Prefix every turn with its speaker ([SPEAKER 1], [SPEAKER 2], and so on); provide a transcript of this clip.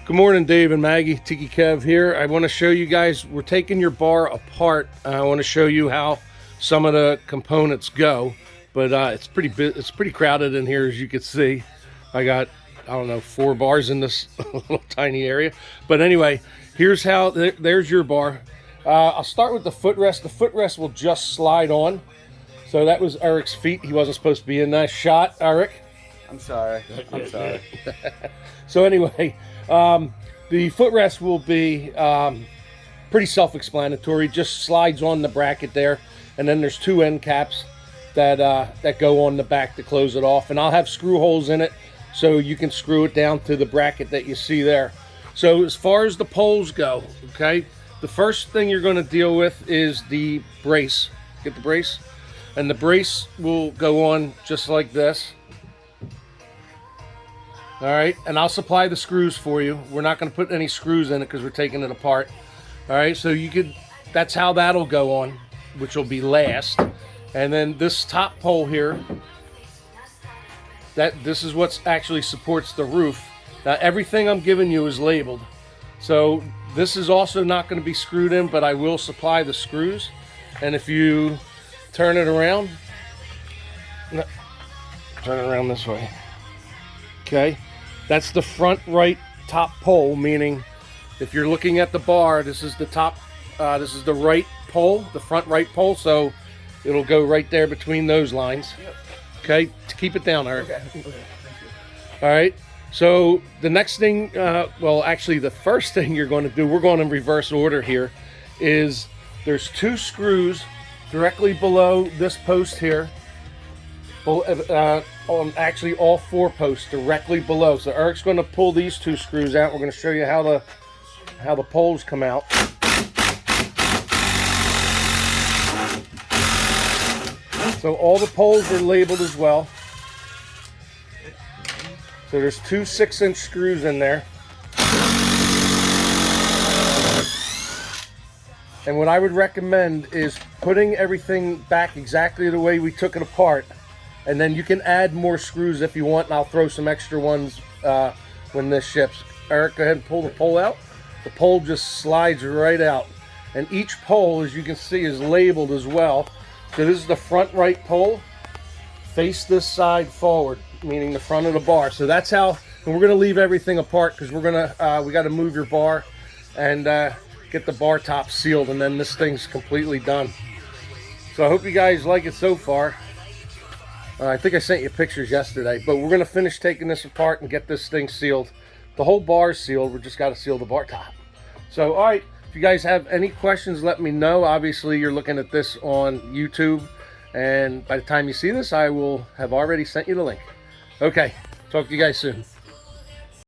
[SPEAKER 1] Good morning, Dave and Maggie. Tiki Kev here. I want to show you guys, we're taking your bar apart. I want to show you how some of the components go, but it's pretty crowded in here, as you can see. I got, I don't know, 4 bars in this little tiny area. But anyway, here's how, there's your bar. I'll start with the footrest. The footrest will just slide on. So that was Eric's feet. He wasn't supposed to be in that shot, Eric.
[SPEAKER 2] I'm sorry. I'm sorry.
[SPEAKER 1] So anyway, the footrest will be pretty self-explanatory. Just slides on the bracket there, and then there's 2 end caps that go on the back to close it off. And I'll have screw holes in it, so you can screw it down to the bracket that you see there. So as far as the poles go, okay, the first thing you're going to deal with is the brace. Get the brace, and the brace will go on just like this. All right, and I'll supply the screws for you. We're not going to put any screws in it because we're taking it apart. All right, so that's how that'll go on, which will be last. And then this top pole here, this is what actually supports the roof. Now everything I'm giving you is labeled. So this is also not going to be screwed in, but I will supply the screws. And if you turn it around, this way. Okay, that's the front right top pole, meaning if you're looking at the bar, this is the top, this is the right pole, the front right pole, so it'll go right there between those lines. Okay, to keep it down, Eric.
[SPEAKER 2] Okay. Thank you.
[SPEAKER 1] All right, so the next thing, well, actually the first thing you're going to do, we're going in reverse order here, is there's 2 screws directly below this post here. On actually all 4 posts directly below. So Eric's going to pull these 2 screws out. We're going to show you how the poles come out. So all the poles are labeled as well. So there's 2 6-inch screws in there. And what I would recommend is putting everything back exactly the way we took it apart. And then you can add more screws if you want, and I'll throw some extra ones when this ships. Eric, go ahead and pull the pole out. The pole just slides right out. And each pole, as you can see, is labeled as well. So this is the front right pole. Face this side forward, meaning the front of the bar. So that's how, and we're gonna leave everything apart because we're gonna, we gotta move your bar and get the bar top sealed, and then this thing's completely done. So I hope you guys like it so far. I think I sent you pictures yesterday, but we're going to finish taking this apart and get this thing sealed. The whole bar is sealed. We just got to seal the bar top. So, all right, if you guys have any questions, let me know. Obviously, you're looking at this on YouTube, and by the time you see this, I will have already sent you the link. Okay, talk to you guys soon.